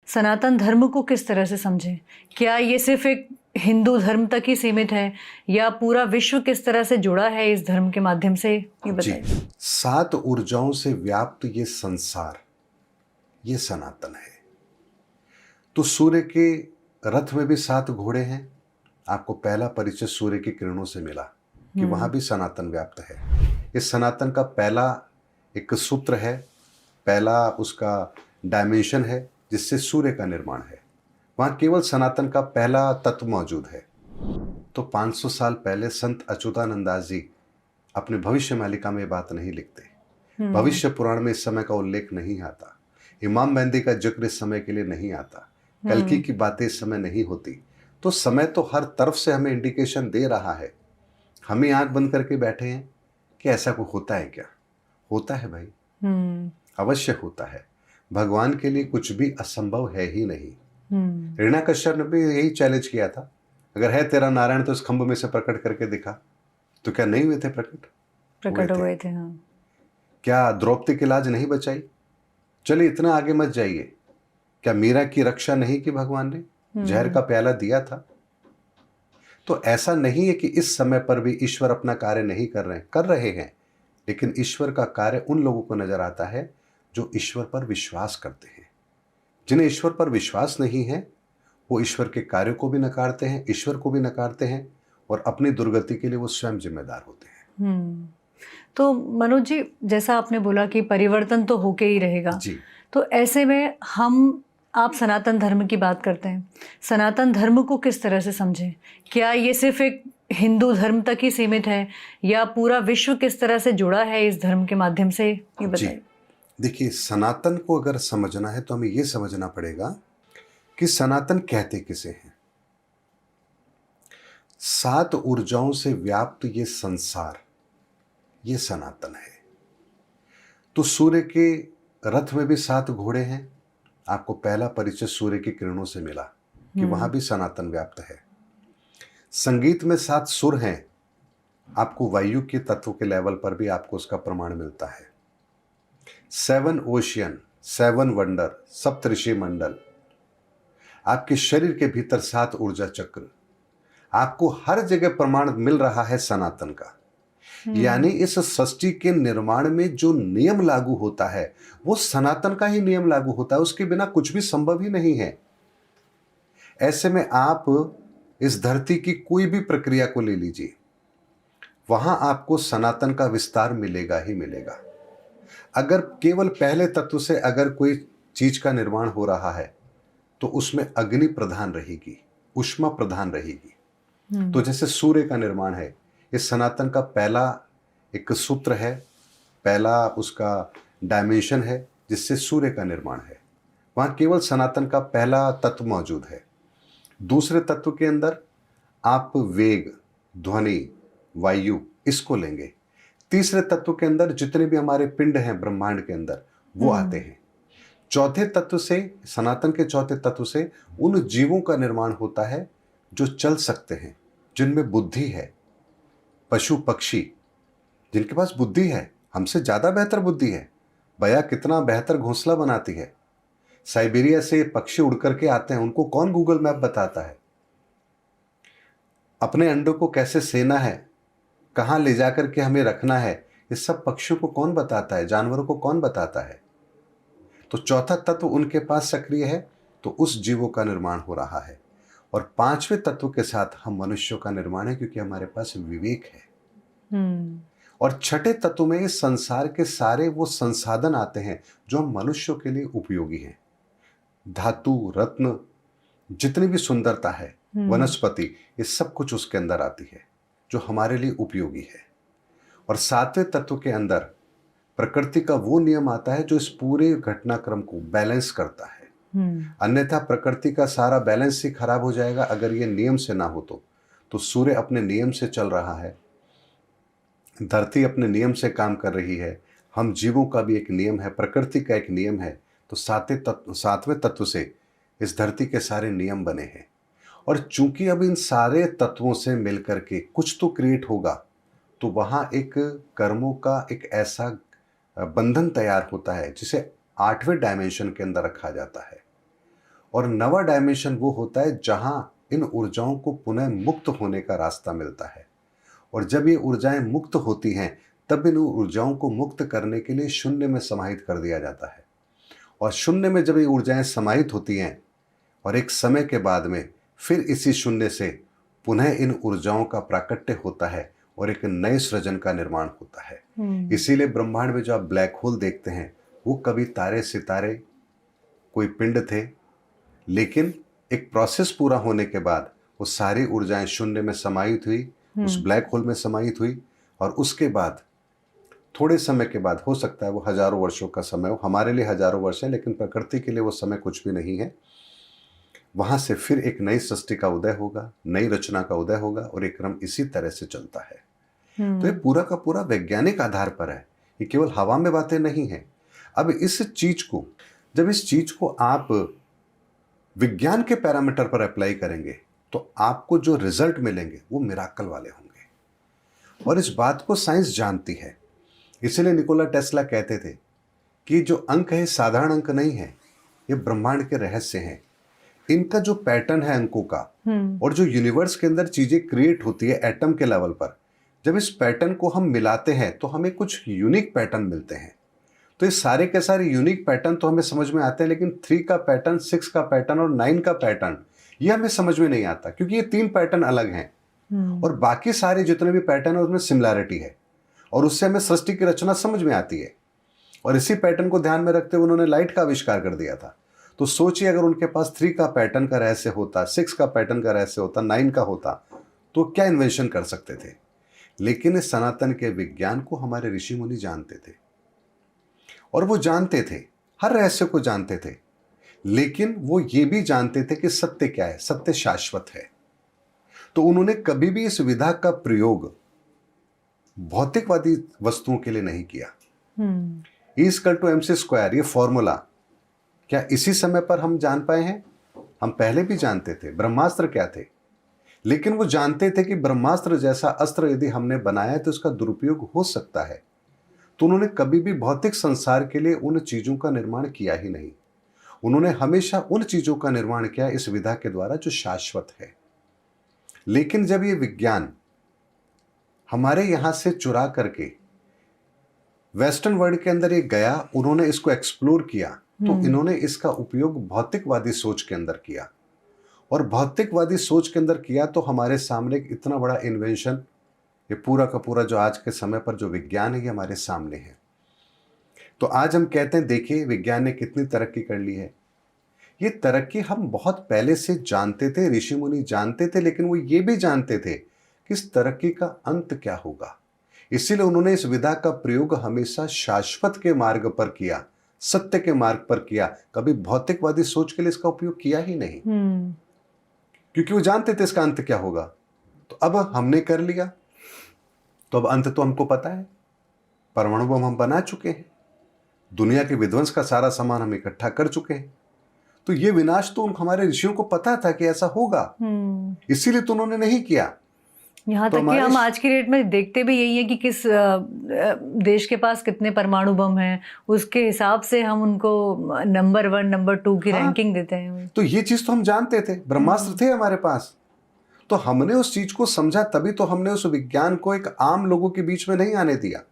सनातन धर्म को किस तरह से समझें? क्या ये सिर्फ़ एक हिंदू धर्म तक ही सीमित है या पूरा विश्व किस तरह से जुड़ा है इस धर्म के माध्यम से? ये जी, बताइए। 7 ऊर्जाओं से व्याप्त ये संसार, ये सनातन है। तो सूर्य के रथ में भी 7 घोड़े हैं। आपको पहला परिचय सूर्य की किरणों से मिला कि वहां भी सनातन व्याप्त है। इस सनातन का पहला एक सूत्र है, पहला उसका डायमेंशन है जिससे सूर्य का निर्माण है। वहां केवल सनातन का पहला तत्व मौजूद है। तो 500 साल पहले संत अच्युतानंद दास जी अपने भविष्य मालिका में ये बात नहीं लिखते। भविष्य पुराण में इस समय का उल्लेख नहीं आता। इमाम मेहंदी का जिक्र इस समय के लिए नहीं आता। कल्कि की बातें इस समय नहीं होती। तो समय तो हर तरफ से हमें इंडिकेशन दे रहा है। हमें आंख बंद करके बैठे हैं कि ऐसा कुछ होता है क्या? होता है भाई, अवश्य होता है। भगवान के लिए कुछ भी असंभव है ही नहीं। हिरण्यकश्यप ने भी यही चैलेंज किया था, अगर है तेरा नारायण तो इस खंभ में से प्रकट करके दिखा। तो क्या नहीं हुए थे प्रकट? प्रकट हो गए थे, हाँ। क्या द्रौपदी की लाज नहीं बचाई? चलिए इतना आगे मत जाइए। क्या मीरा की रक्षा नहीं की भगवान ने? जहर का प्याला दिया था। तो ऐसा नहीं है कि इस समय पर भी ईश्वर अपना कार्य नहीं कर रहे हैं। लेकिन ईश्वर का कार्य उन लोगों को नजर आता है जो ईश्वर पर विश्वास करते हैं। जिन्हें ईश्वर पर विश्वास नहीं है वो ईश्वर के कार्यों को भी नकारते हैं, ईश्वर को भी नकारते हैं और अपनी दुर्गति के लिए वो स्वयं जिम्मेदार होते हैं। तो मनोज जी, जैसा आपने बोला कि परिवर्तन तो होके ही रहेगा। जी, तो ऐसे में आप सनातन धर्म की बात करते हैं। सनातन धर्म को किस तरह से समझें? क्या ये सिर्फ़ एक हिंदू धर्म तक ही सीमित है या पूरा विश्व किस तरह से जुड़ा है इस धर्म के माध्यम से? ये जी। बताइए। देखिए, सनातन को अगर समझना है तो हमें ये समझना पड़ेगा कि सनातन कहते किसे हैं। 7 ऊर्जाओं से व्याप्त ये संसार, ये सनातन है। तो सूर्य के रथ में भी 7 घोड़े हैं। आपको पहला परिचय सूर्य की किरणों से मिला कि वहां भी सनातन व्याप्त है। संगीत में 7 सुर हैं। आपको वायु के तत्व के लेवल पर भी आपको उसका प्रमाण मिलता है। 7 ओशियन, 7 वंडर, सप्तऋषि मंडल। आपके शरीर के भीतर 7 ऊर्जा चक्र। आपको हर जगह प्रमाण मिल रहा है सनातन का। यानी इस सृष्टि के निर्माण में जो नियम लागू होता है वो सनातन का ही नियम लागू होता है। उसके बिना कुछ भी संभव ही नहीं है। ऐसे में आप इस धरती की कोई भी प्रक्रिया को ले लीजिए, वहां आपको सनातन का विस्तार मिलेगा ही मिलेगा। अगर केवल पहले तत्व से अगर कोई चीज का निर्माण हो रहा है तो उसमें अग्नि प्रधान रहेगी, ऊष्मा प्रधान रहेगी। तो जैसे सूर्य का निर्माण है, इस सनातन का पहला एक सूत्र है, पहला उसका डायमेंशन है जिससे सूर्य का निर्माण है। वहां केवल सनातन का पहला तत्व मौजूद है। दूसरे तत्व के अंदर आप वेग, ध्वनि, वायु इसको लेंगे। तीसरे तत्व के अंदर जितने भी हमारे पिंड हैं ब्रह्मांड के अंदर वो आते हैं। चौथे तत्व से, सनातन के चौथे तत्व से उन जीवों का निर्माण होता है जो चल सकते हैं, जिनमें बुद्धि है। पशु पक्षी जिनके पास बुद्धि है, हमसे ज्यादा बेहतर बुद्धि है। बया कितना बेहतर घोंसला बनाती है। साइबेरिया से पक्षी उड़ करके आते हैं, उनको कौन गूगल मैप बताता है? अपने अंडों को कैसे सेना है, कहां ले जाकर के हमें रखना है, ये सब पक्षियों को कौन बताता है, जानवरों को कौन बताता है? तो चौथा तत्व उनके पास सक्रिय है तो उस जीवों का निर्माण हो रहा है। और पांचवें तत्व के साथ हम मनुष्यों का निर्माण है क्योंकि हमारे पास विवेक है। और छठे तत्व में इस संसार के सारे वो संसाधन आते हैं जो हम मनुष्यों के लिए उपयोगी हैं। धातु, रत्न, जितनी भी सुंदरता है, वनस्पति, ये सब कुछ उसके अंदर आती है जो हमारे लिए उपयोगी है। और सातवें तत्व के अंदर प्रकृति का वो नियम आता है जो इस पूरे घटनाक्रम को बैलेंस करता है। अन्यथा प्रकृति का सारा बैलेंस ही खराब हो जाएगा अगर ये नियम से ना हो तो सूर्य अपने नियम से चल रहा है, धरती अपने नियम से काम कर रही है, हम जीवों का भी एक नियम है, प्रकृति का एक नियम है। तो सातवें तत्व से इस धरती के सारे नियम बने हैं। और चूंकि अब इन सारे तत्वों से मिलकर के कुछ तो क्रिएट होगा, तो वहां एक कर्मों का एक ऐसा बंधन तैयार होता है जिसे 8वें डायमेंशन के अंदर रखा जाता है। और नवा डायमेंशन वो होता है जहां इन ऊर्जाओं को पुनः मुक्त होने का रास्ता मिलता है। और जब ये ऊर्जाएं मुक्त होती हैं तब इन ऊर्जाओं को मुक्त करने के लिए शून्य में समाहित कर दिया जाता है। और शून्य में जब ये ऊर्जाएं समाहित होती हैं और एक समय के बाद में फिर इसी शून्य से पुनः इन ऊर्जाओं का प्राकट्य होता है और एक नए सृजन का निर्माण होता है। इसीलिए ब्रह्मांड में जो आप ब्लैक होल देखते हैं वो कभी तारे सितारे कोई पिंड थे, लेकिन एक प्रोसेस पूरा होने के बाद वो सारी ऊर्जाएं शून्य में समाहित हुई, उस ब्लैक होल में समाहित हुई। और उसके बाद थोड़े समय के बाद, हो सकता है वो हजारों वर्षों का समय हो, हमारे लिए हजारों वर्ष है लेकिन प्रकृति के लिए वो समय कुछ भी नहीं है, वहां से फिर एक नई सृष्टि का उदय होगा, नई रचना का उदय होगा और एक क्रम इसी तरह से चलता है। तो ये पूरा का पूरा वैज्ञानिक आधार पर है, ये केवल हवा में बातें नहीं है। अब इस चीज को आप विज्ञान के पैरामीटर पर अप्लाई करेंगे तो आपको जो रिजल्ट मिलेंगे वो मिराकल वाले होंगे। और इस बात को साइंस जानती है। इसलिए निकोला टेस्ला कहते थे कि जो अंक है साधारण अंक नहीं है, ये ब्रह्मांड के रहस्य हैं। इनका जो पैटर्न है अंकों का और जो यूनिवर्स के अंदर चीजें क्रिएट होती है एटम के लेवल पर, जब इस पैटर्न को हम मिलाते हैं तो हमें कुछ यूनिक पैटर्न मिलते हैं। तो ये सारे के सारे यूनिक पैटर्न तो हमें समझ में आते हैं, लेकिन 3 का पैटर्न, 6 का पैटर्न और 9 का पैटर्न ये हमें समझ में नहीं आता, क्योंकि ये 3 पैटर्न अलग हैं और बाकी सारे जितने भी पैटर्न है उसमें सिमिलैरिटी है और उससे हमें सृष्टि की रचना समझ में आती है। और इसी पैटर्न को ध्यान में रखते हुए उन्होंने लाइट का आविष्कार कर दिया था। तो सोचिए अगर उनके पास 3 का पैटर्न का रहस्य होता, 6 का पैटर्न का रहस्य होता, 9 का होता, तो क्या इन्वेंशन कर सकते थे। लेकिन इस सनातन के विज्ञान को हमारे ऋषि मुनि जानते थे और वो जानते थे, हर रहस्य को जानते थे, लेकिन वो ये भी जानते थे कि सत्य क्या है, सत्य शाश्वत है। तो उन्होंने कभी भी इस विधा का प्रयोग भौतिकवादी वस्तुओं के लिए नहीं किया। E=mc², ये फॉर्मूला क्या इसी समय पर हम जान पाए हैं? हम पहले भी जानते थे ब्रह्मास्त्र क्या थे, लेकिन वो जानते थे कि ब्रह्मास्त्र जैसा अस्त्र यदि हमने बनाया है तो उसका दुरुपयोग हो सकता है। तो उन्होंने कभी भी भौतिक संसार के लिए उन चीजों का निर्माण किया ही नहीं। उन्होंने हमेशा उन चीजों का निर्माण किया इस विधा के द्वारा जो शाश्वत है। लेकिन जब ये विज्ञान हमारे यहां से चुरा करके वेस्टर्न वर्ल्ड के अंदर ये गया, उन्होंने इसको एक्सप्लोर किया, तो इन्होंने इसका उपयोग भौतिकवादी सोच के अंदर किया। और भौतिकवादी सोच के अंदर किया तो हमारे सामने एक इतना बड़ा इन्वेंशन, ये पूरा का पूरा जो आज के समय पर जो विज्ञान है ये हमारे सामने है। तो आज हम कहते हैं देखिए विज्ञान ने कितनी तरक्की कर ली है। ये तरक्की हम बहुत पहले से जानते थे, ऋषि मुनि जानते थे, लेकिन वो ये भी जानते थे कि इस तरक्की का अंत क्या होगा। इसीलिए उन्होंने इस विधा का प्रयोग हमेशा शाश्वत के मार्ग पर किया, सत्य के मार्ग पर किया। कभी भौतिकवादी सोच के लिए इसका उपयोग किया ही नहीं, क्योंकि वो जानते थे इसका अंत क्या होगा। तो अब हमने कर लिया, तो अब अंत तो हमको पता है। परमाणु बम हम बना चुके हैं, दुनिया के विध्वंस का सारा सामान हम इकट्ठा कर चुके हैं। तो ये विनाश तो हमारे ऋषियों को पता था कि ऐसा होगा, इसीलिए तो उन्होंने नहीं किया। यहाँ तक कि हम आज की डेट में देखते भी यही है कि किस देश के पास कितने परमाणु बम हैं, उसके हिसाब से हम उनको नंबर 1 नंबर 2 की रैंकिंग देते हैं। तो ये चीज तो हम जानते थे, ब्रह्मास्त्र थे हमारे पास, तो हमने उस चीज को समझा, तभी तो हमने उस विज्ञान को एक आम लोगों के बीच में नहीं आने दिया।